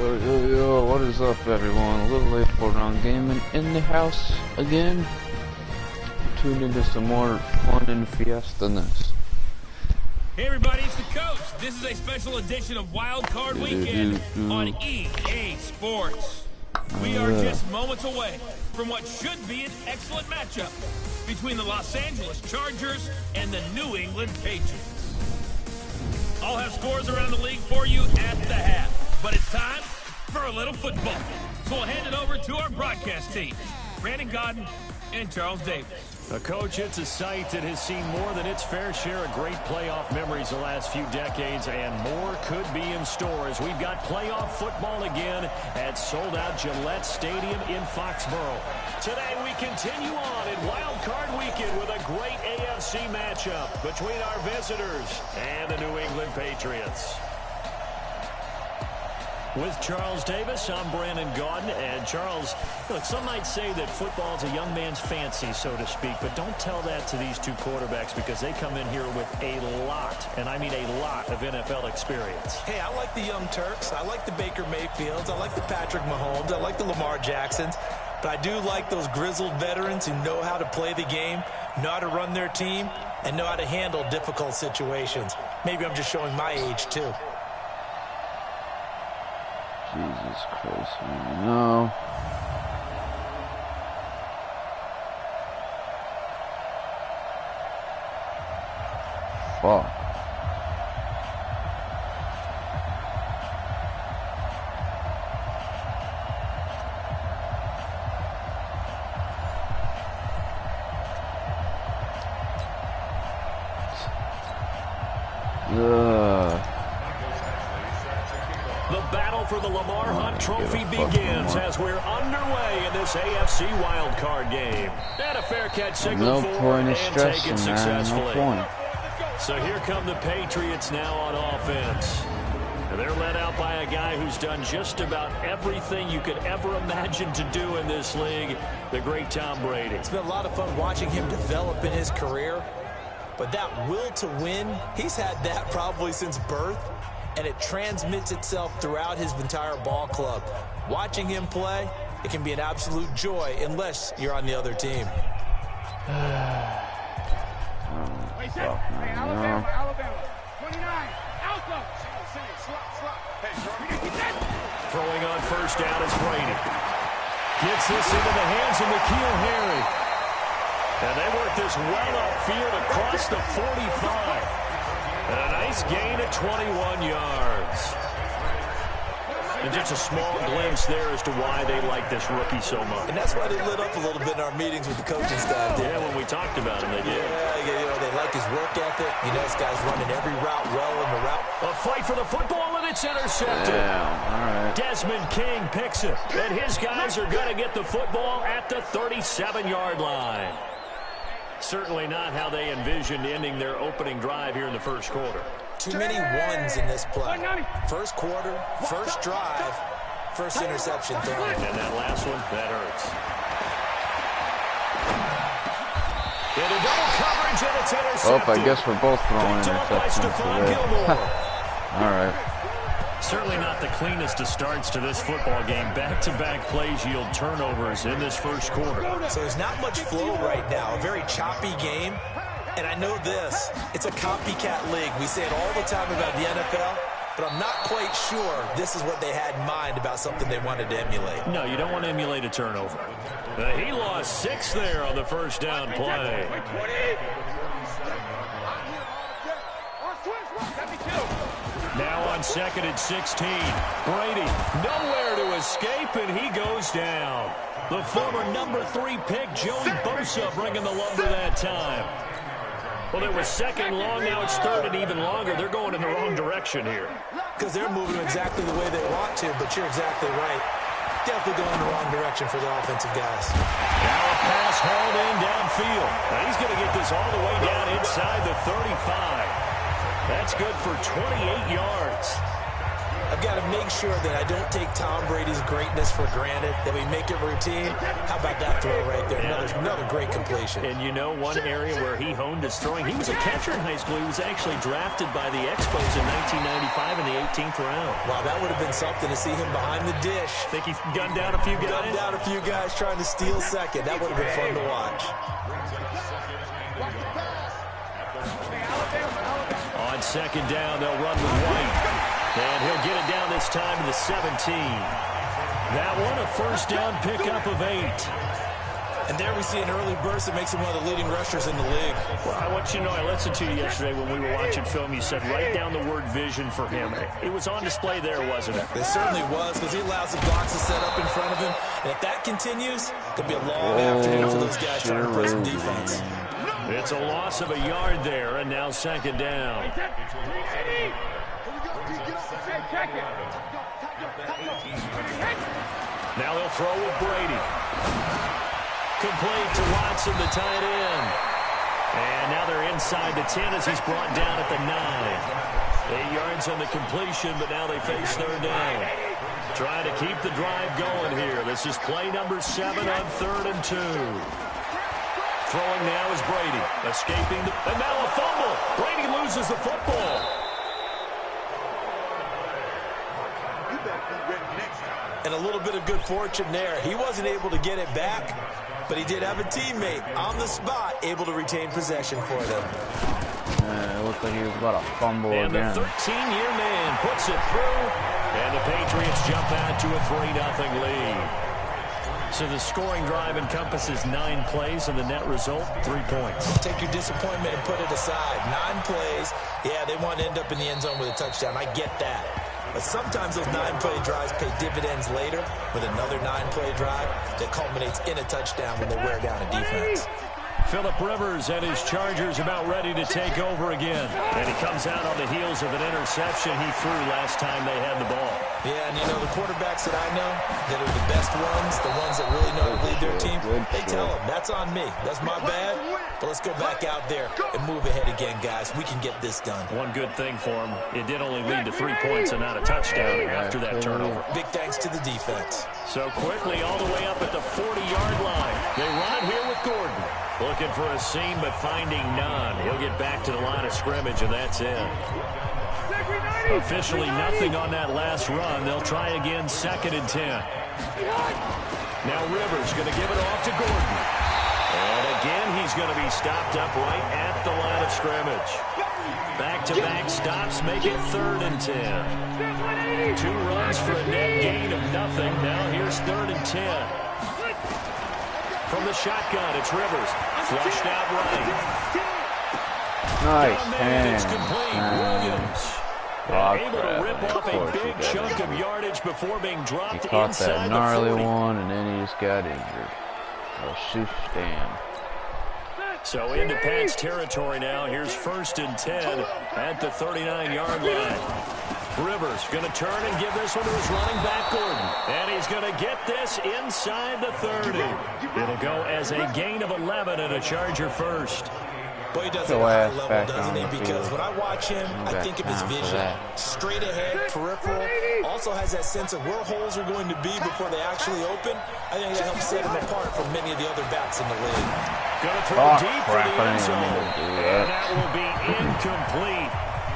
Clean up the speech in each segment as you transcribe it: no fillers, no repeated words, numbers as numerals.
Yo, what is up, everyone? A little late for round gaming in the house again. Tuned into some more fun and fiesta-ness. Hey everybody, it's the coach. This is a special edition of Wild Card Weekend on EA Sports. We are just moments away from what should be an excellent matchup between the Los Angeles Chargers and the New England Patriots. I'll have scores around the league for you at the half, but it's time for a little football. So we'll hand it over to our broadcast team, Brandon Godden and Charles Davis. Coach, it's a site that has seen more than its fair share of great playoff memories the last few decades, and more could be in store as we've got playoff football again at sold-out Gillette Stadium in Foxborough. Today we continue on in Wild Card Weekend with a great AFC matchup between our visitors and the New England Patriots. With Charles Davis, I'm Brandon Godden. And Charles, look, some might say that football is a young man's fancy, so to speak, but don't tell that to these two quarterbacks because they come in here with a lot, and I mean a lot, of NFL experience. Hey, I like the Young Turks. I like the Baker Mayfields. I like the Patrick Mahomes. I like the Lamar Jacksons. But I do like those grizzled veterans who know how to play the game, know how to run their team, and know how to handle difficult situations. Maybe I'm just showing my age, too. Jesus Christ, man. No. Fuck. The battle for the Lamar Hunt Trophy begins as we're underway in this AFC wildcard game. And a fair catch signal for and taken successfully. So here come the Patriots now on offense. And they're led out by a guy who's done just about everything you could ever imagine to do in this league, the great Tom Brady. It's been a lot of fun watching him develop in his career. But that will to win, he's had that probably since birth. And it transmits itself throughout his entire ball club. Watching him play, it can be an absolute joy unless you're on the other team. Alabama, 29, Alto. Throwing on first down is Brady. Gets this into the hands of N'Keal Harry. And they work this well upfield across the 45. And a nice gain at 21 yards. And just a small glimpse there as to why they like this rookie so much. And that's why they lit up a little bit in our meetings with the coaching staff. Yeah, when we talked about him, they did. Yeah, they like his work ethic. You know, this guy's running every route well in the route. A fight for the football, and it's intercepted. Yeah, all right. Desmond King picks it. And his guys are going to get the football at the 37-yard line. Certainly not how they envisioned ending their opening drive here in the first quarter. Too many ones in this play. First quarter, first drive, first interception thrown. And then that last one, that hurts. Into double coverage, and it's intercepted. Oh, I guess we're both throwing interceptions today. All right. Certainly not the cleanest of starts to this football game. Back-to-back plays yield turnovers in this first quarter. So there's not much flow right now. A very choppy game. And I know this. It's a copycat league. We say it all the time about the NFL, but I'm not quite sure this is what they had in mind about something they wanted to emulate. No, you don't want to emulate a turnover. He lost 6 there on the first down play. Now on 2nd and 16. Brady nowhere to escape, and he goes down. The former number 3 pick, Joey Bosa, bringing the lumber that time. Well, they were second long. Now it's third and even longer. They're going in the wrong direction here. Because they're moving exactly the way they want to, but you're exactly right. Definitely going in the wrong direction for the offensive guys. Now a pass hauled in downfield. Now he's going to get this all the way down inside the 35. That's good for 28 yards. I've got to make sure that I don't take Tom Brady's greatness for granted, that we make it routine. How about that throw right there? Another great completion. And you know, one area where he honed his throwing, he was a catcher in high school. He was actually drafted by the Expos in 1995 in the 18th round. Wow, that would have been something to see him behind the dish. Think he gunned down a few guys? Gunned down a few guys trying to steal second. That would have been fun to watch. On second down, they'll run with White. And he'll get it down this time to the 17. That one, a first down pickup of 8. And there we see an early burst that makes him one of the leading rushers in the league. Well, I want you to know, I listened to you yesterday when we were watching film. You said write down the word vision for him. It was on display there, wasn't it? It certainly was, because he allows the boxes set up in front of him. And if that continues, it could be a long afternoon for those guys trying to play some defense. It's a loss of a yard there, and now second down. Now they'll throw with Brady. Complete to Watson, the tight end. And now they're inside the 10 as he's brought down at the 9. 8 yards on the completion, but now they face third down. Trying to keep the drive going here. This is play number 7 on 3rd and 2. Throwing now is Brady. Escaping and now a fumble. Brady loses the football. And a little bit of good fortune there. He wasn't able to get it back, but he did have a teammate on the spot able to retain possession for them. It looked like he was about to fumble and again. And the 13-year man puts it through, and the Patriots jump out to a 3-0 lead. So the scoring drive encompasses 9 plays, and the net result, 3 points. Take your disappointment and put it aside. 9 plays. Yeah, they want to end up in the end zone with a touchdown. I get that. But sometimes those 9-play drives pay dividends later with another 9-play drive that culminates in a touchdown when they wear down a defense. Phillip Rivers and his Chargers about ready to take over again. And he comes out on the heels of an interception he threw last time they had the ball. Yeah, and you know, the quarterbacks that I know that are the best ones, the ones that really know how to lead their team, they tell them, that's on me. That's my bad. But let's go back out there and move ahead again, guys. We can get this done. One good thing for him, it did only lead to 3 points and not a touchdown after that turnover. Big thanks to the defense. So quickly all the way up at the 40-yard line. They run it here with Gordon. Looking for a seam, but finding none. He'll get back to the line of scrimmage, and that's it. Officially nothing on that last run. They'll try again, 2nd and 10. Now Rivers going to give it off to Gordon. And again, he's going to be stopped up right at the line of scrimmage. Back-to-back stops make it 3rd and 10. 2 runs for a net gain of nothing. Now here's 3rd and 10. From the shotgun, it's Rivers. Flushed out right. Nice. And it's complete. Williams. Able to rip off a big chunk of yardage before being dropped he caught inside that gnarly the 40. one, and then he just got injured. Stand. So into Pat's territory now. Here's 1st and 10 at the 39-yard line. Rivers going to turn and give this one to his running back, Gordon. And he's going to get this inside the 30. It'll go as a gain of 11 and a Charger first. Boy, he does it at a high level, doesn't he? Because when I watch him, I think of his vision. Straight ahead, peripheral. Also has that sense of where holes are going to be before they actually open. I think that helps set him apart from many of the other backs in the league. Going to throw deep for the end zone. And that will be incomplete.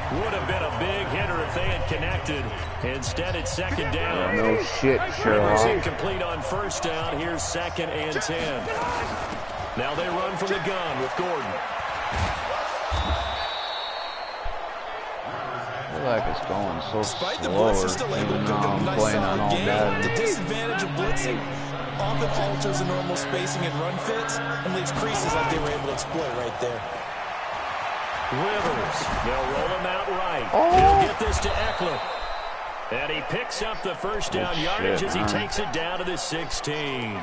Would have been a big hitter if they had connected. Instead, it's 2nd down. No shit, Rivers Sherlock. incomplete on 1st down. Here's 2nd and 10. Now they run from the gun with Gordon. I feel like it's going so Despite the slower, blitz, he's still able to even cook though up a I'm nice playing on solid all game. Madden. The disadvantage of blitzing often alters the normal spacing and run fits and leaves creases like they were able to exploit right there. Rivers, they'll roll him out right. He'll get this to Eckler. And he picks up the first down yardage as he takes it down to the 16.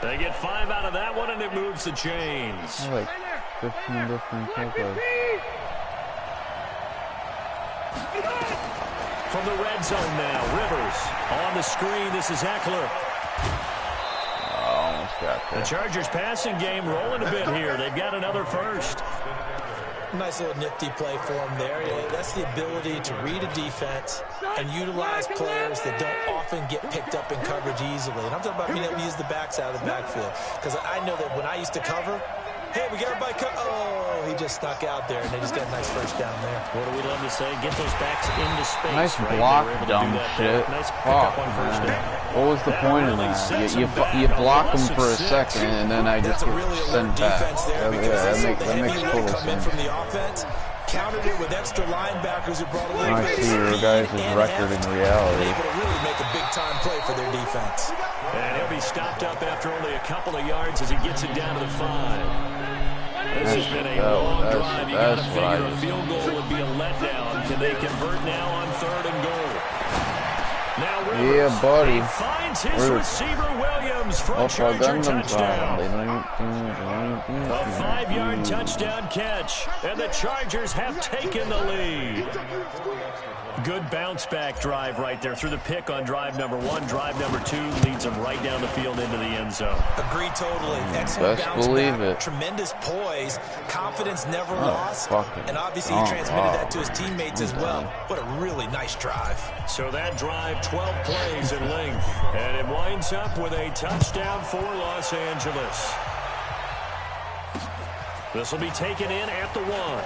They get 5 out of that one, and it moves the chains. Like 15 different takeaways. From the red zone now, Rivers on the screen. This is Eckler. Almost got The that. Chargers passing game rolling a bit here. They've got another first. Nice little nifty play for him there. Yeah, that's the ability to read a defense and utilize players that don't often get picked up in coverage easily. And I'm talking about being able to use the backside of the backfield. Because I know that when I used to cover, hey, we got everybody cut. Oh, he just snuck out there, and they just got a nice first down there. What do we love to say? Get those backs into space. Nice right? block, Dumb shit. Nice pickup on first down. What was the point of that? You block them for a second, and then I just get sent back. That makes total sense. From the offense, countered it with extra linebackers who brought a little I see your guys' record in reality. Able to really make a big-time play for their defense. And he'll be stopped up after only a couple of yards as he gets it down to the 5. This has been a long drive. You got to figure a field goal would be a letdown. Can they convert now on 3rd and goal? Now yeah, buddy. Finds his receiver Williams for a Charger touchdown. A 5-yard touchdown catch, and the Chargers have taken the lead. Good bounce-back drive right there through the pick on drive number 1. Drive number 2 leads them right down the field into the end zone. Agree totally. Excellent bounce believe back. it. Tremendous poise. Confidence never lost. And obviously he transmitted that to his teammates as well. What a really nice drive. So that drive, 12 plays in length. And it winds up with a touchdown for Los Angeles. This will be taken in at the 1.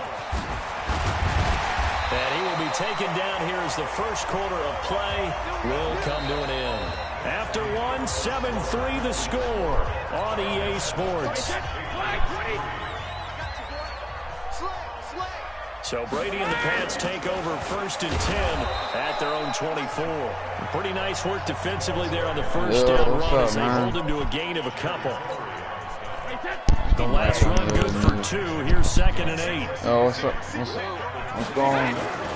And he will be taken down here as the first quarter of play will come to an end. After 1, 7-3 the score on EA Sports. So Brady and the Pats take over 1st and 10 at their own 24. Pretty nice work defensively there on the first down run as they hold him to a gain of a couple. The last run good for 2. Here's 2nd and 8. Oh, what's up? What's going on?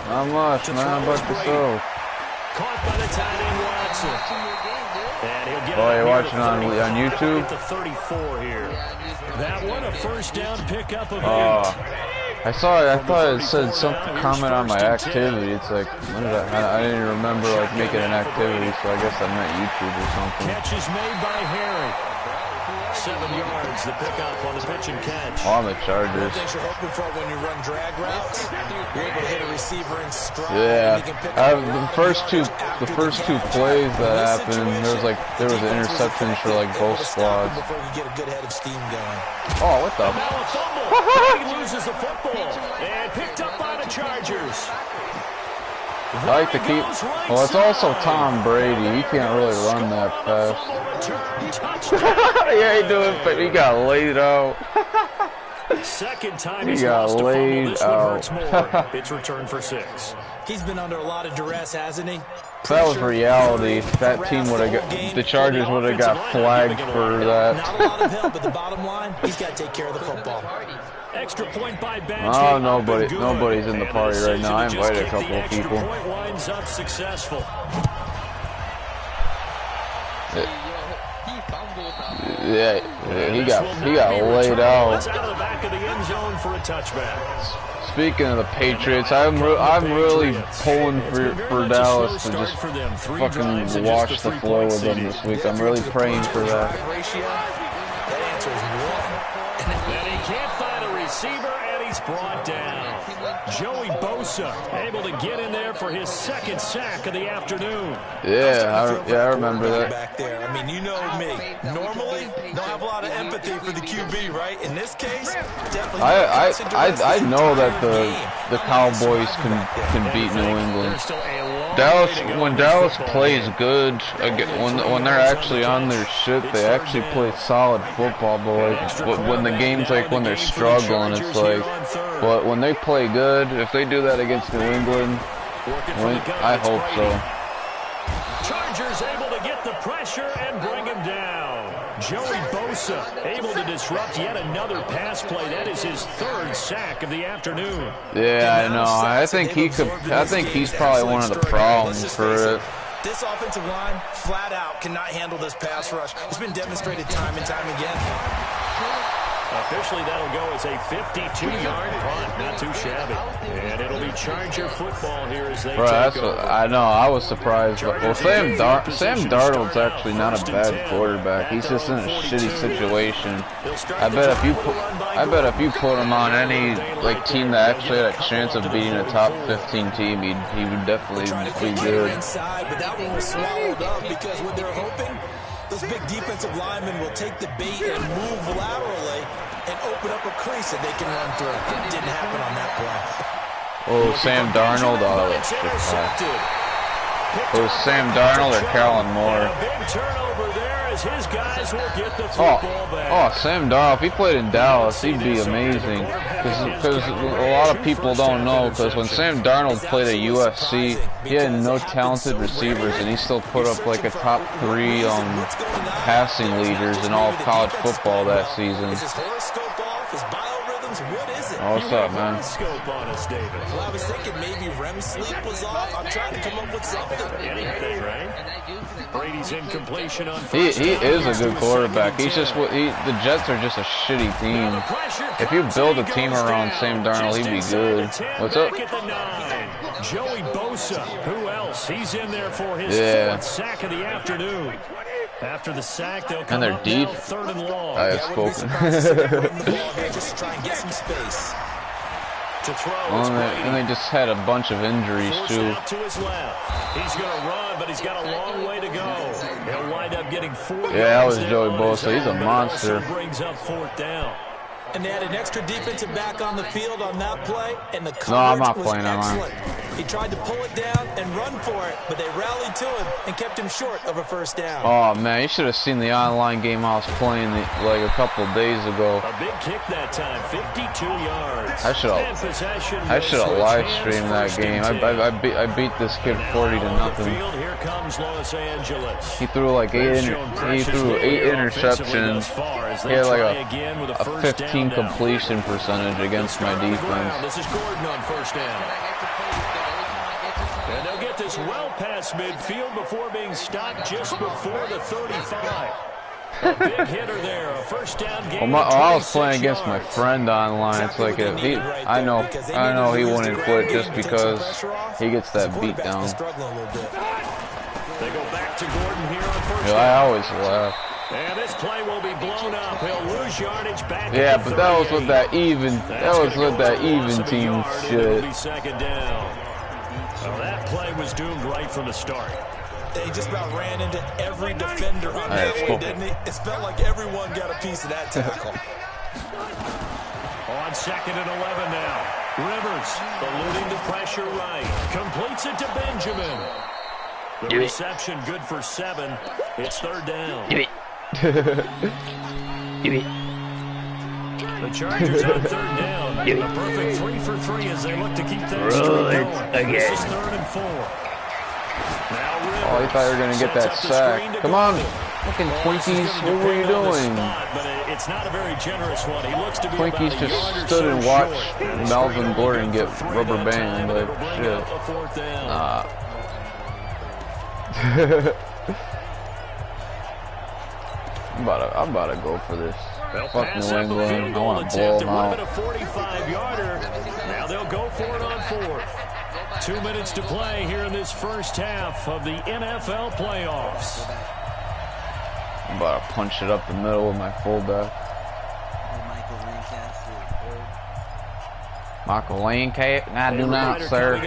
Not much, man. But yourself. Caught by the tight end Watson. And he'll get you're watching on YouTube? At the 34 here. That one, a first down pickup of 8. I saw it. I thought it said something comment on my activity. It's like, what did I didn't remember like making an activity, so I guess I meant YouTube or something. Catch is made by Harry. 7 yards, the pickup on the pitch and catch. On the Chargers. Things you're hoping for when you run drag routes, you're able to hit a receiver in stride. Yeah, the first two plays that happened, there was interceptions for like both squads. Before you get a good head of steam going. Oh, what the? Now a fumble. He loses the football and picked up by the Chargers. I like to keep. Well, it's also Tom Brady. He can't really run that fast. Yeah, he do it, but he got laid out. Second time he he's got lost a laid fumble. This out. one hurts more. It's returned for 6. He's been under a lot of duress, hasn't he? If that was reality, that team would have got, the Chargers would have got flagged for that. Not a lot of help, but the bottom line, he's got to take care of the football. Extra point by Oh, nobody's in the party right now. I invited a couple of people. Point winds up successful. Yeah, he got laid out. Out of the back of the end zone for a touchback. Speaking of the Patriots, I'm really pulling for Dallas to just fucking wash the floor with them this week. I'm really praying for that. That answer is 1. And he can't find a receiver, and he's brought down. Joey Bosa able to get in there for his 2nd sack of the afternoon. Yeah, I remember that. Back there. I mean, you know me. Normally, don't have a lot of empathy for the QB, right? In this case, definitely. I know that the Cowboys can beat New England. When Dallas plays good, when they're actually on their shit, they actually play solid football. But when the game's like when they're struggling, it's like. But when they play good, if they do that against New England, I hope so. Chargers able to get the pressure and bring him down. Joey Bosa able to disrupt yet another pass play. That is his 3rd sack of the afternoon. Yeah, I know. I think he's probably one of the problems for it. This offensive line, flat out, cannot handle this pass rush. It's been demonstrated time and time again. Officially, that'll go as a 52-yard punt. Not too shabby. And it'll be Charger football here as they take over. I know. I was surprised. Well, Sam Darnold's actually not a bad quarterback. He's just in a shitty situation. I bet if you put him on any team that actually had a chance of beating a top 15 team, he would definitely be good. But that one was swallowed up because when they're hoping, those big defensive linemen will take the bait and move laterally and open up a crease that they can run through. It didn't happen on that play. Oh, Sam Darnold. It was Sam Darnold or Kellen Moore. Big turnover there as his guys will get the football back. Oh, Sam Darnold. If he played in Dallas, he'd be amazing. Because a lot of people don't know. Because when Sam Darnold played at USC, he had no talented receivers, and he still put up like a top 3 passing leaders in all of college football that season. Is his horoscope off? His biorhythms? What is it? Oh, what's up, man? Well, I was thinking maybe REM sleep was off. I'm trying to come up with something. Anything, right? Brady's incompletion on He is a good quarterback. He's just the Jets are just a shitty team. If you build a team around Sam Darnold, he'd be good. What's up? Joey Bosa. Who else? He's in there for his 4th sack of the afternoon. After the sack, they'll come and they're deep. 3rd and long. I have spoken. Just try and get some space. To throw, and they just had a bunch of injuries too. To his left. He's going to run, but he's got a long way to go. He'll wind up getting 4 yards. Yeah, that was Joey Bosa. He's a monster. Brings up 4th down. And they had an extra defensive back on the field on that play, and the No, I'm not was playing excellent. He tried to pull it down and run for it, but they rallied to him and kept him short of a 1st down. Oh man, you should have seen the online game I was playing like a couple days ago. A big kick that time, 52 yards. I should have live streamed that game. I beat this kid 40-0. Here comes Los Angeles. He threw like 8 interceptions. He had like a 15 completion percentage against my defense. This is Gordon on 1st down. And they'll get this well past midfield before being stopped just before the 35. A big hitter there, a 1st down game. I was playing against my friend online. It's like I know he wouldn't quit just because he gets that beat down. They go back to Gordon here on 1st down. I always laugh. And this play will be blown up. He'll lose yardage back. Yeah, but that was with that even team shit. 2nd down. Well, that play was doomed right from the start. They just about ran into every defender on that way, didn't he? It felt like everyone got a piece of that tackle. On 2nd and 11 now. Rivers eluding the pressure right. Completes it to Benjamin. The reception good for 7. It's 3rd down. The Chargers on 3rd down. A perfect 3 for 3 as they look to keep that streak going. This is 3rd and 4. Now Rivers. Oh, I thought you were going to get that sack. Come on, fucking Twinkies. What were you doing? But it's not a very generous one. He looks to be Twinkies just stood and watched Melvin Gordon get rubber banded. Like, shit. Nah. I'm about to go for this. Fuck New England. I want to blow them out. A 45-yarder. Now they'll go for it on 4th. 2 minutes to play here in this 1st half of the NFL playoffs. I'm about to punch it up the middle with my fullback. Michael Lancaster? I do not, sir. I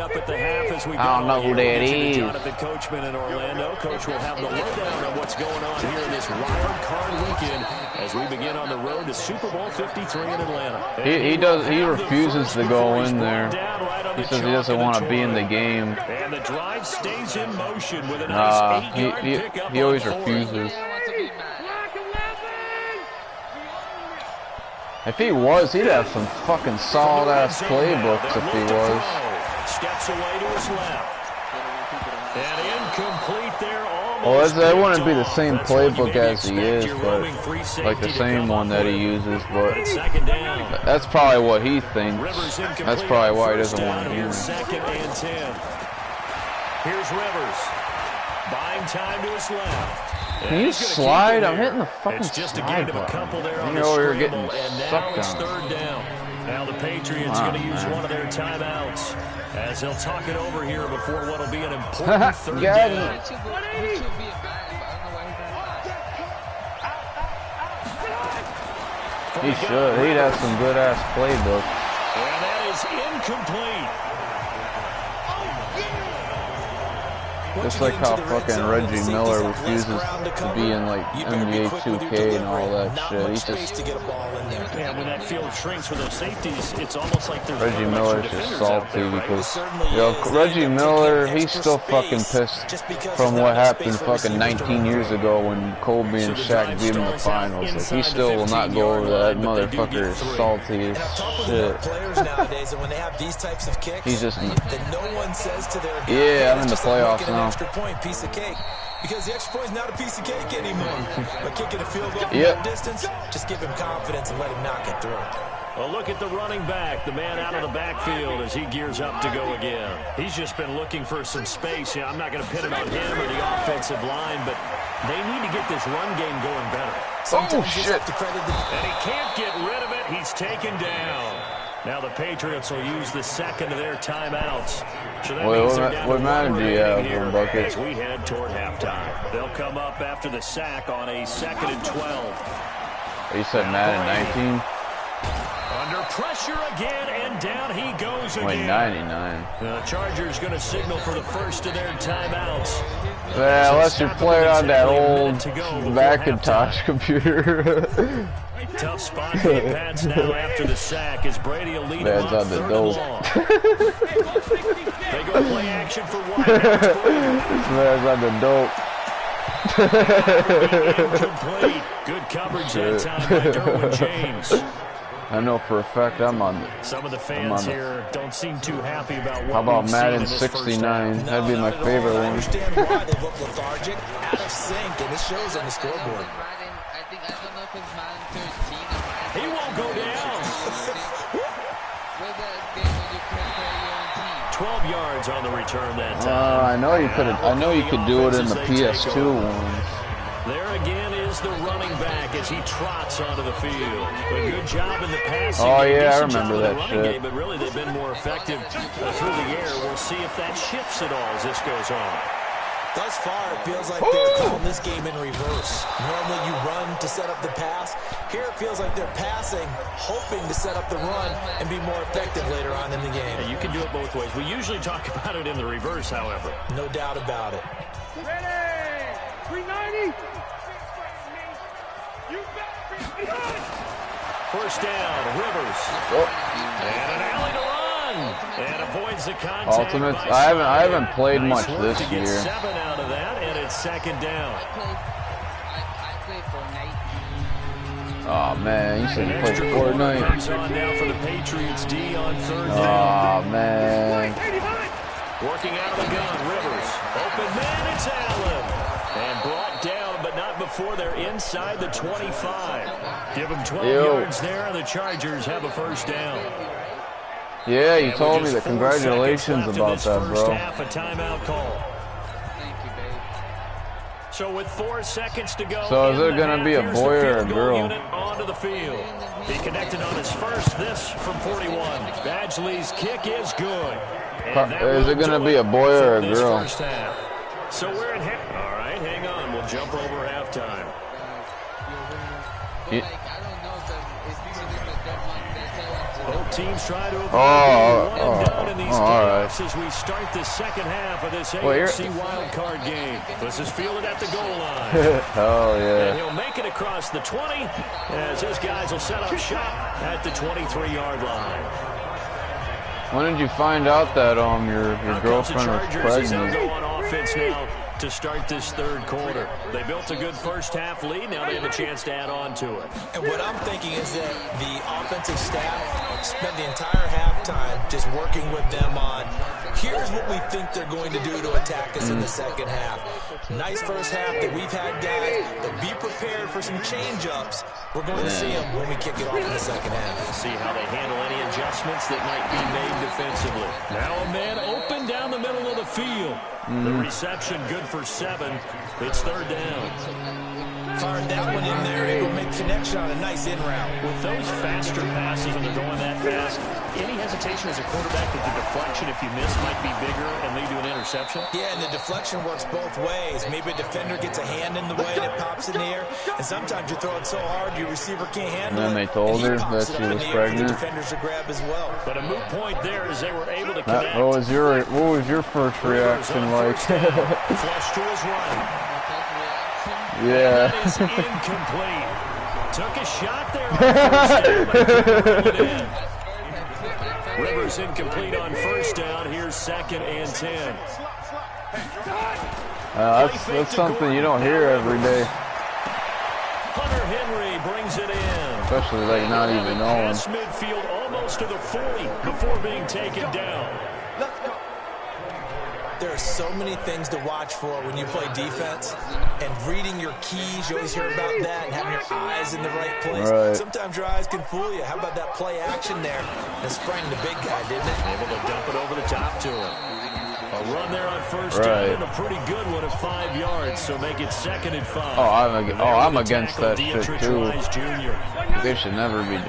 don't know who that is. Jonathan Coachman in Orlando. Coach will have the lowdown on what's going on here in this wild card weekend as we begin on the road to Super Bowl 53 in Atlanta. He refuses to go in there. He says he doesn't want to be in the game. And the drive stays in motion with a nice 8-yard pickup. He always refuses. If he was, he'd have some fucking solid-ass playbooks if he was. Steps away to his left. And incomplete there. Well, that wouldn't be the same playbook as he is, but like the same one that he uses, but that's probably what he thinks. That's probably why he doesn't want to do it. 2nd and 10. Here's Rivers. Buying time to his left. Can you slide? I'm hitting the fucking slide button. You know you're getting sucked it's on. third down. Now the Patriots going to use one of their timeouts as they'll talk it over here before what will be an important third down. He should. He'd have some good ass playbook. And that is incomplete. Just like how fucking Reggie Miller refuses to be in like NBA 2K and all that shit. He's just Yeah, when that field shrinks for those safeties, it's almost like there's Reggie Miller's just salty because Reggie Miller, he's still fucking pissed from what happened fucking 19 years ago when Kobe and Shaq beat him in the finals. Like, he still will not go over that. Motherfucker is salty as shit. He's just yeah, I'm in the playoffs now. Extra point, piece of cake. Because the extra point is not a piece of cake anymore. But kicking a field goal from that distance, just give him confidence and let him knock it through. Well, look at the running back, the man out of the backfield as he gears up to go again. He's just been looking for some space. Yeah, I'm not going to pin it on him or the offensive line, but they need to get this run game going better. Sometimes shit. And he can't get rid of it. He's taken down. Now the Patriots will use the second of their timeouts. So that means they're down what Madden do you have here for bucket? as we head toward halftime. They'll come up after the sack on a 2nd and 12. You said Madden 19? Under pressure again, and down he goes again. Wait, 99. The Chargers going to signal for the first of their timeouts. Yeah, unless you play on that old Macintosh computer. Tough spot for the Pats now after the sack as Brady will lead them up on the 3rd and dope. long. They go play action for one. This man's on the dope. Incomplete. Good coverage that time by Derwin James. I know for a fact I'm on the. Some of the fans here don't seem too happy about what How about we've Madden seen in this first 69? half. That'd be my favorite I one. understand why they look lethargic, out of sync, and it shows on the scoreboard. He won't go down. 12 yards on the return that time. I know you could. I know you could do it in the PS2 one. There again is the running back as he trots onto the field. A good job in the passing. Oh yeah, I Decent job remember in the that running shit. game, but really they've been more effective through the air. We'll see if that shifts at all as this goes on. Thus far, it feels like they're calling this game in reverse. Normally you run to set up the pass. Here it feels like they're passing, hoping to set up the run and be more effective later on in the game. Yeah, you can do it both ways. We usually talk about it in the reverse, however. No doubt about it. Ready? 390. First down, Rivers. And an alley to run. And avoids the contact. Ultimates. I haven't played much Nice this work to get year. 7 out of that, and it's 2nd down. Oh man, you said you played Extra Fortnite. comes on now for the Patriots D on 3rd down. Oh man. Working out of the gun, Rivers. Open man, it's Allen. And brought down, but not before they're inside the 25. Give them 12 yards there, and the Chargers have a first down. Yeah, you And told with me just that. 4 seconds Congratulations left in about this that, first bro. half, a timeout call. So with 4 seconds to go, So is in it the gonna half, be a here's the boy or a field goal girl? unit onto the field. He connected on his first, this from 41. Badgley's kick is good. And that Is it will gonna do be a boy or a for this girl? first half. So we're in half. All right, hang on. We'll jump over halftime. Both teams try to avoid being one and done in these playoffs as we start the second half of this AFC wildcard game. This is fielded at the goal line. Hell And yeah. he'll make it across the 20 as his guys will set up shop at the 23-yard line. When did you find out that your girlfriend was Chargers pregnant? go on offense now to start this 3rd quarter. They built a good first half lead. Now they have a chance to add on to it. And what I'm thinking is that the offensive staff spent the entire halftime just working with them on, here's what we think they're going to do to attack us in the second half. Nice first half that we've had, guys, but be prepared for some change-ups. We're going to see them when we kick it off in the second half. See how they handle any adjustments that might be made defensively. Now a man open down the middle of the field. The reception good for 7. It's third down. Fired that one in there, able to make connection on a nice in route. With those faster passes, when they're going that fast, any hesitation as a quarterback that the deflection, if you miss, might be bigger and lead to an interception? Yeah, and the deflection works both ways. Maybe a defender gets a hand in the way and it pops in the air, and sometimes you throw it so hard your receiver can't handle it. And then they told her that she was pregnant. The defenders to grab as well. But a moot point there as they were able to connect. What was your first reaction like? Flush to his right. Yeah. That is incomplete. Took a shot there on first down, but couldn't roll it in. Rivers incomplete on first down. Here's 2nd and 10. That's something you don't hear every day. Hunter Henry brings it in. Especially like not even knowing. Past midfield almost to the 40 before being taken down. There are so many things to watch for when you play defense, and reading your keys, you always hear about that, and having your eyes in the right place. Right. Sometimes your eyes can fool you. How about that play action there? That sprang the big guy, didn't it? Able to dump it over the top to him. A run there on first down, and a pretty good one of 5 yards, so make it 2nd and 5. I'm against that shit too. Jr. They should never be.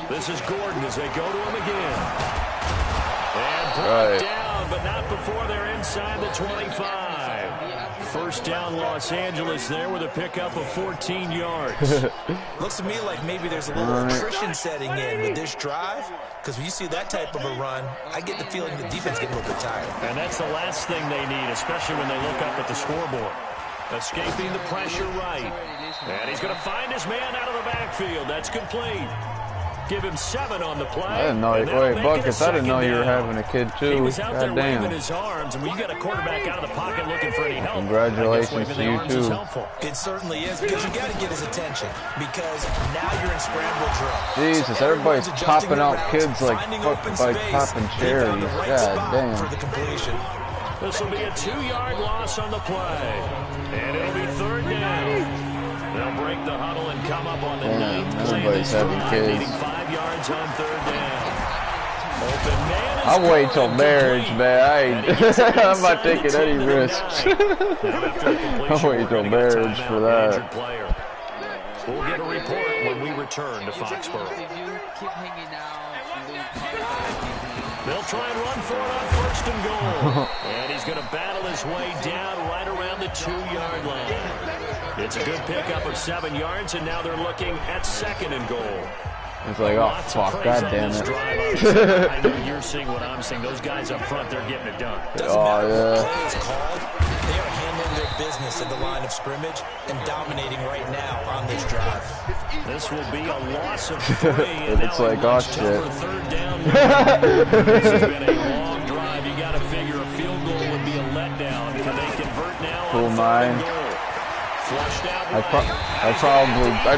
This is Gordon as they go to him again. And brought down, but not before they're inside the 25. First down, Los Angeles there with a pickup of 14 yards. Looks to me like maybe there's a little attrition setting in with this drive, because when you see that type of a run, I get the feeling the defense getting a little bit tired. And that's the last thing they need, especially when they look up at the scoreboard. Escaping the pressure right. And he's going to find his man out of the backfield. That's complete. Give him 7 on the play. I didn't know. Wait, Buckets, I didn't know you were having a kid too. He was out there damn. waving his arms, and when you got a quarterback out of the pocket looking for any help, Congratulations to you too. It certainly is, because you got to get his attention, because now you're in scramble drill. Jesus, so everybody's popping out kids like popping cherries. God damn. For the completion. This will be a 2-yard loss on the play, and it'll be third down. They'll break the huddle and come up on the 9th play of this drive, needing 5 yards on third down. Open man. I'll wait till marriage, man. I'm not taking any risks. I'll wait till marriage for that. We'll get a report when we return to Foxborough. They'll try and run for it on 1st and goal. And he's going to battle his way down right around the 2-yard line. It's a good pickup of 7 yards, and now they're looking at 2nd and goal. It's like, oh, fuck, God damn it. I know you're seeing what I'm seeing. Those guys up front, they're getting it done. Doesn't matter what play is called. They are handling their business at the line of scrimmage and dominating right now on this drive. This will be a loss of 3. And it's like, oh, shit. Third down. This has been a long drive. You got to figure a field goal would be a letdown. Can they convert now? Cool 9. I'd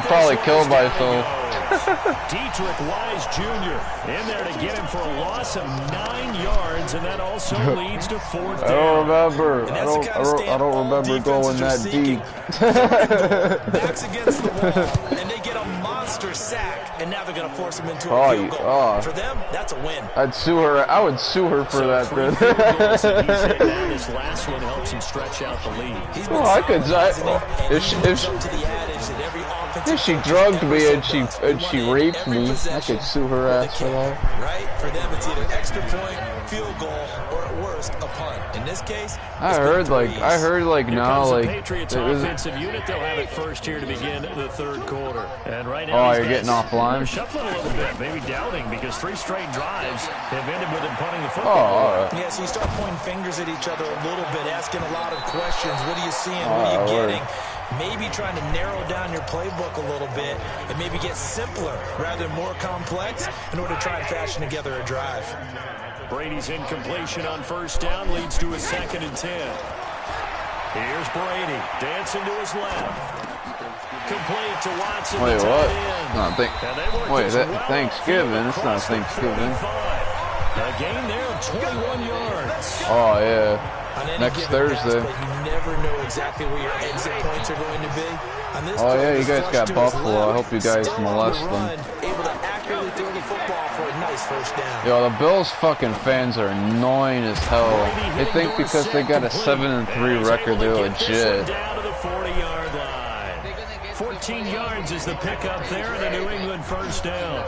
probably kill myself. Dietrich Wise Jr. in there to get him for a loss of 9 yards, and that also leads to 4th down. I don't remember. I don't remember going that deep. Backs against the wall, and they get a monster sack, and now they're going to force him into a field goal. For them, that's a win. I'd sue her. I would sue her for that. This last one helps him stretch out the lead. Well, I could. If she drugged me and she raped me, I could sue her ass for that. Right? For them, it's either extra point, field goal, or at worst, a punt. In this case, I heard like now, like Patriots offensive unit, they'll have it first here to begin the 3rd quarter. And right now, you're getting offline. Shuffling a little bit, maybe doubting, because 3 straight drives have ended with him punting the football. All right. Yeah, so you start pointing fingers at each other a little bit, asking a lot of questions. What are you seeing? What are you getting? Maybe trying to narrow down your playbook a little bit and maybe get simpler rather than more complex in order to try and fashion together a drive. Brady's incompletion on 1st down leads to a 2nd and 10. Here's Brady dancing to his left. Complete to Watson. Wait, what? Thanksgiving. It's not Thanksgiving. A gain there of 21 yards. Oh, yeah. Next Thursday. You never know exactly where your exit points are going to be. Oh, yeah, you guys got Buffalo. I hope you guys molest them. Able to accurately throw the football for a nice first down. Yo, the Bills fucking fans are annoying as hell. They think because they got a 7-3 record, they're legit. Down to the 40-yard line. 14 yards is the pickup there, and a New England first down.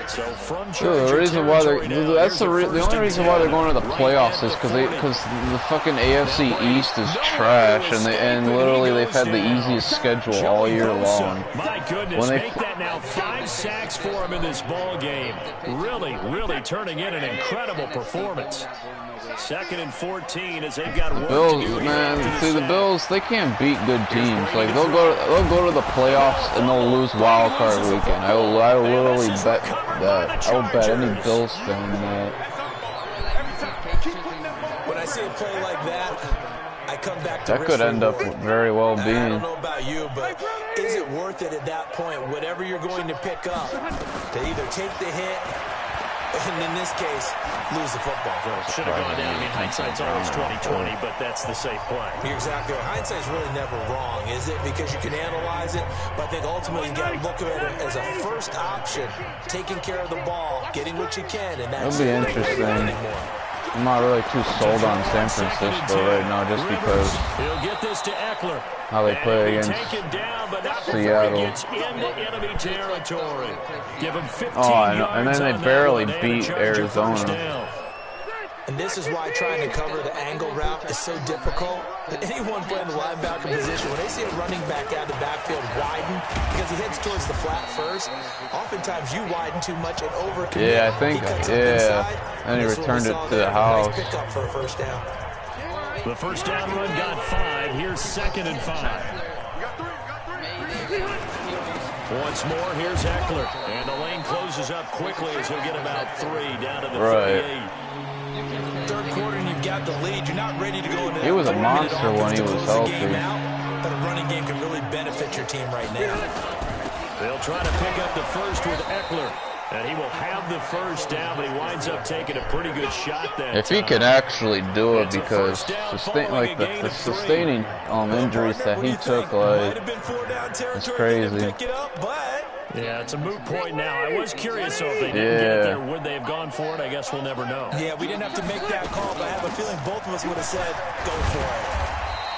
So from the reason why they're the only reason why they're going to the playoffs is because the fucking AFC East is trash, and literally they've had the easiest schedule all year long. My goodness, make that now 5 sacks for him in this ball game. Really turning in an incredible performance. 2nd and 14 as they've got work Bills, to do. man, see the Bills, they can't beat good teams. Like they'll go to the playoffs and they'll lose wild card weekend. I literally bet that. I would bet any Bills fan that. When I see a play like that, I come back to that could end up very well being. I don't know about you, but is it worth it at that point, whatever you're going to pick up, to either take the hit, and in this case, lose the football? Should have gone down. I mean, hindsight's always 20/20, but that's the safe play. You're exactly right. Hindsight's really never wrong, is it? Because you can analyze it, but I think ultimately you got to look at it as a first option, taking care of the ball, getting what you can, and that's it'll be interesting. I'm not really too sold on San Francisco right now, just because he'll get this to Eckler. How they play against Seattle. Enemy territory. Give him 15 and then they barely beat Arizona. And this is why trying to cover the angle route is so difficult. Anyone playing the linebacker position, when they see a running back out of the backfield widen, because he heads towards the flat first, oftentimes you widen too much and overcommit. Yeah, I think, and he returned it to the house. Nice pickup for a first down. The first down run got 5. Here's 2nd and 5. Once more, here's Eckler. And the lane closes up quickly as he'll get about 3 down to the 38. Third quarter and you've got the lead. You're not ready to go into that. He was a monster when he was healthy. But a running game can really benefit your team right now. They'll try to pick up the first with Eckler. And he will have the first down, but he winds up taking a pretty good shot that if he can actually do it, because the sustaining injuries that he took, like, it's crazy. Yeah, it's a moot point now. I was curious, so if they didn't get it there, would they have gone for it? I guess we'll never know. Yeah, we didn't have to make that call, but I have a feeling both of us would have said, go for it.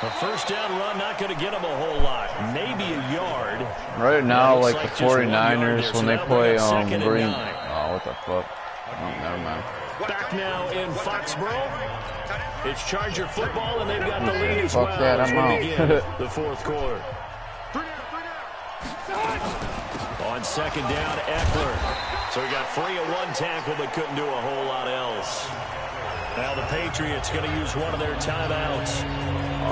A first down run, not going to get them a whole lot. Maybe a yard. Right now, like the 49ers, when they play Green. Oh, what the fuck? Oh, never mind. Back now in Foxborough. It's Charger football, and they've got the lead as well. Fuck that, I'm out. The fourth quarter. On 2nd down, Eckler. So he got free of 1 tackle, but couldn't do a whole lot else. Now the Patriots going to use one of their timeouts.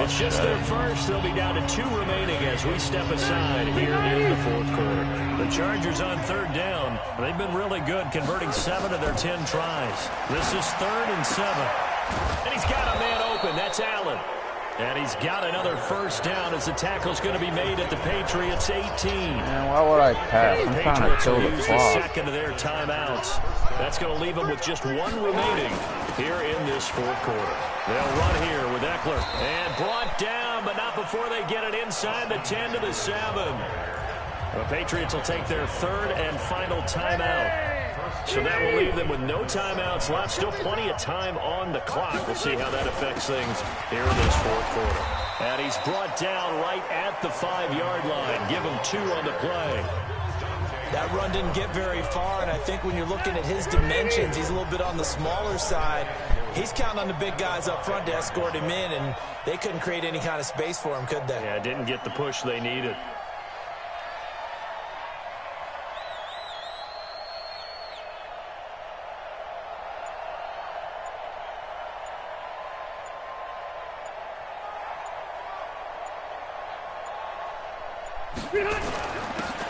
It's just their first. They'll be down to 2 remaining as we step aside here in the fourth quarter. The Chargers on 3rd down. They've been really good, converting 7 of their 10 tries. This is 3rd and 7. And he's got a man open. That's Allen. And he's got another first down as the tackle's going to be made at the Patriots 18. Man, why would I pass? I'm trying to kill the clock. The second of their timeouts. That's going to leave them with just 1 remaining here in this fourth quarter. They'll run here with Eckler. And brought down, but not before they get it inside the 10 to the 7. The Patriots will take their 3rd and final timeout. So that will leave them with no timeouts left. Still plenty of time on the clock. We'll see how that affects things here in this fourth quarter. And he's brought down right at the 5-yard line. Give him 2 on the play. That run didn't get very far, and I think when you're looking at his dimensions, he's a little bit on the smaller side. He's counting on the big guys up front to escort him in, and they couldn't create any kind of space for him, could they? Yeah, didn't get the push they needed.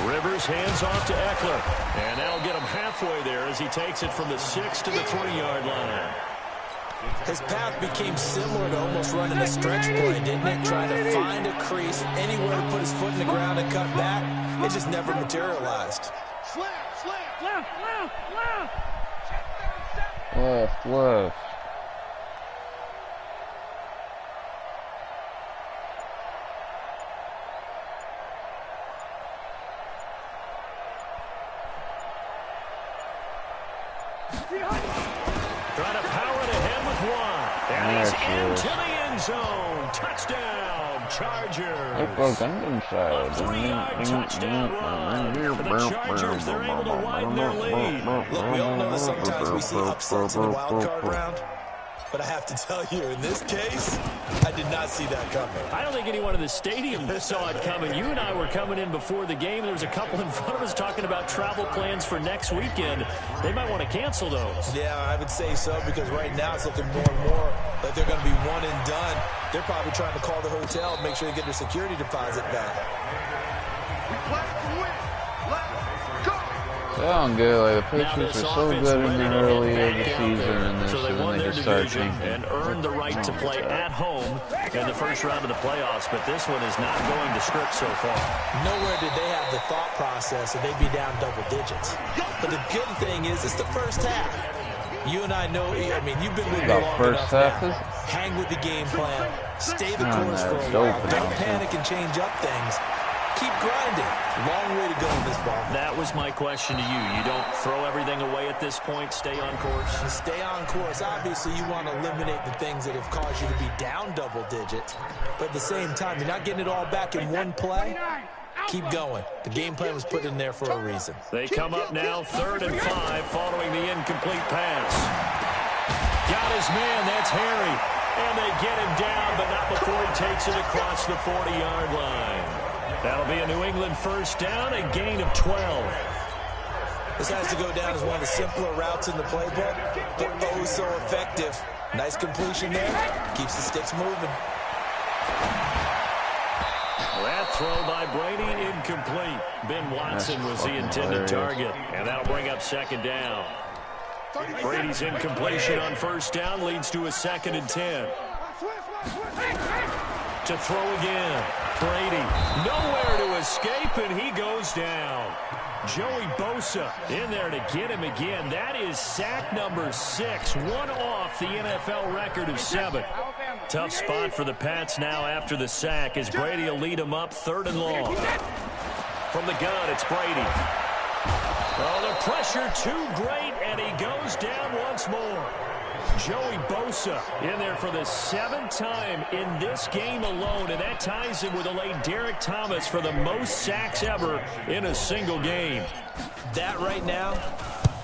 Rivers hands off to Eckler. And that'll get him halfway there as he takes it from the 6 to the 3-yard line. His path became similar to almost running a stretch play, didn't it? Trying to find a crease, anywhere to put his foot in the ground and cut back. It just never materialized. Left, left. Left. Trying to power it ahead with one. And he's into the end zone. Touchdown, Chargers. A 3-yard touchdown run. For the Chargers, they're able to widen their lead. Look, we all know that sometimes we see upsets in the wild card round. But I have to tell you, in this case, I did not see that coming. I don't think anyone in the stadium saw it coming. You and I were coming in before the game. There was a couple in front of us talking about travel plans for next weekend. They might want to cancel those. Yeah, I would say so, because right now it's looking more and more like they're going to be one and done. They're probably trying to call the hotel and make sure they get their security deposit back. We play to win. Let's go. I don't get it. Like, the Patriots are so good in the early of the season, and then they just start tanking. And earned the right to play at home in the first round of the playoffs, but this one is not going to script so far. Nowhere did they have the thought process that they'd be down double digits. But the good thing is it's the first half. You and I know, I mean, you've been with me long enough now. Hang with the game plan. Stay the course for a while. Don't panic and change up things. Keep grinding. Long way to go in this ball. That was my question to you. You don't throw everything away at this point. Stay on course. Stay on course. Obviously, you want to eliminate the things that have caused you to be down double digits. But at the same time, you're not getting it all back in one play. Keep going. The game plan was put in there for a reason. They come up now 3rd and 5 following the incomplete pass. Got his man. That's Harry. And they get him down, but not before he takes it across the 40-yard line. That'll be a New England first down, a gain of 12. This has to go down as one of the simpler routes in the playbook, but oh so effective. Nice completion there. Keeps the sticks moving. That throw by Brady incomplete. Ben Watson was the intended target, and that'll bring up 2nd down. Brady's incompletion on 1st down leads to a 2nd and 10. To throw again. Brady nowhere to escape, and he goes down. Joey Bosa in there to get him again. That is sack number 6, one off the NFL record of 7. Tough spot for the Pats now after the sack as Brady will lead them up 3rd and long. From the gun, it's Brady. Oh, the pressure too great, and he goes down once more. Joey Bosa in there for the 7th time in this game alone, and that ties him with the late Derek Thomas for the most sacks ever in a single game. That right now,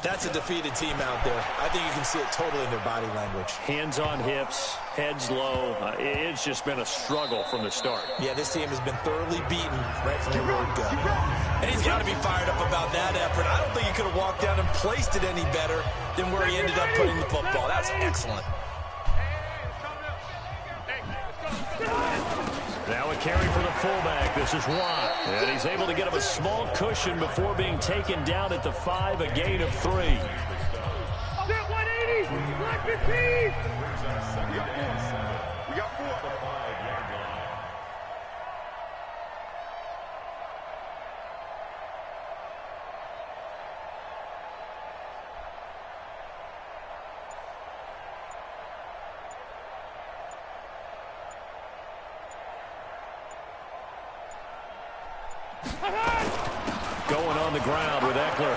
that's a defeated team out there. I think you can see it totally in their body language. Hands on hips, heads low. It's just been a struggle from the start. Yeah, this team has been thoroughly beaten right from the word go. And he's got to be fired up about that effort. I don't think he could have walked down and placed it any better than where he ended up putting the football. That's excellent. Now a carry for the fullback. This is Watt. And he's able to get him a small cushion before being taken down at the 5, a gain of 3. 180! 115! We got 4. Going on the ground with Eckler.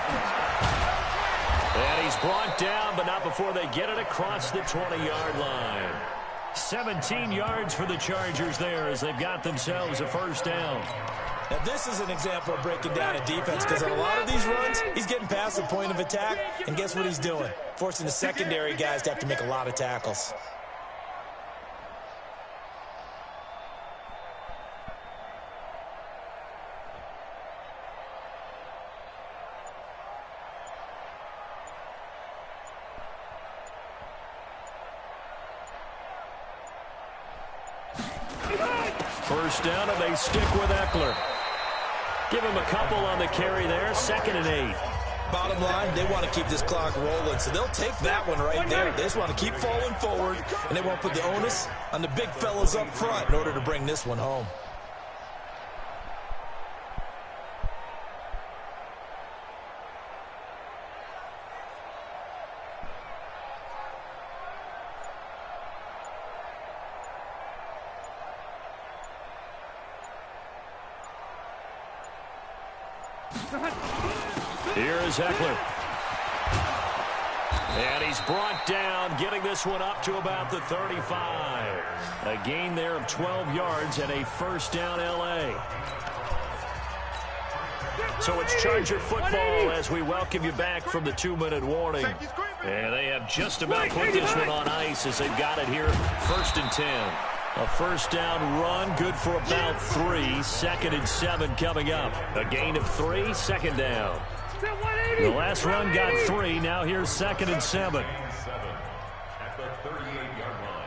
And he's brought down, but not before they get it across the 20-yard line. 17 yards for the Chargers there as they've got themselves a 1st down. Now, this is an example of breaking down a defense because on a lot of these runs, he's getting past the point of attack, and guess what he's doing? Forcing the secondary guys to have to make a lot of tackles. First down, and they stick with Eckler. Give him a couple on the carry there. 2nd and 8. Bottom line, they want to keep this clock rolling, so they'll take that one right there. They just want to keep falling forward, and they won't put the onus on the big fellas up front in order to bring this one home. Here is Eckler. And he's brought down, getting this one up to about the 35. A gain there of 12 yards and a first down L.A. So it's Charger football as we welcome you back from the 2-minute warning. And they have just about put this one on ice as they've got it here, 1st and 10. A first down run, good for about 3. 2nd and 7 coming up. A gain of 3, 2nd down. The last run got 3. Now here's 2nd and 7. At the 38-yard line.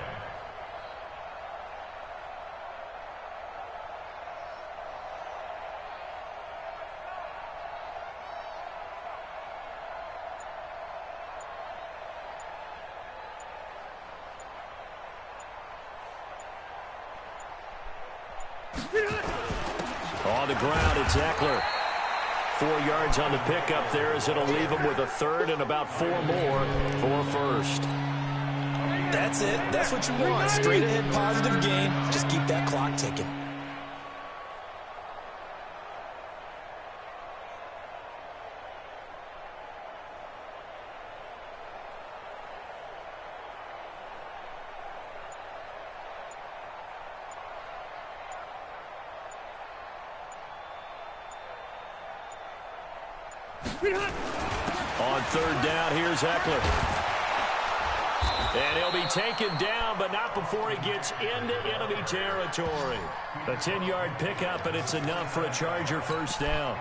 On the ground, it's Eckler. 4 yards on the pickup there as it'll leave him with a 3rd and about 4 more for first. That's it. That's what you want. Straight ahead positive gain. Just keep that clock ticking. On 3rd down, here's Eckler. And he'll be taken down, but not before he gets into enemy territory. A 10-yard pickup, and it's enough for a Charger first down.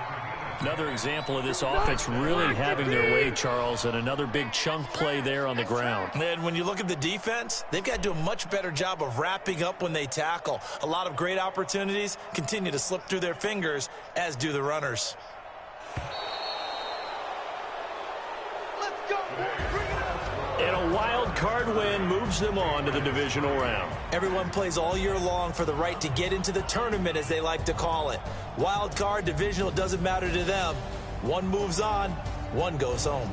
Another example of this offense really having their way, Charles, and another big chunk play there on the ground. And when you look at the defense, they've got to do a much better job of wrapping up when they tackle. A lot of great opportunities continue to slip through their fingers, as do the runners. And a wild card win moves them on to the divisional round. Everyone plays all year long for the right to get into the tournament, as they like to call it. Wild card, divisional, doesn't matter to them. One moves on, one goes home.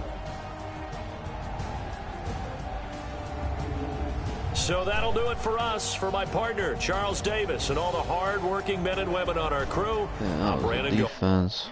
So that'll do it for us. For my partner, Charles Davis, and all the hard-working men and women on our crew, I'm Brandon Gold. Defense.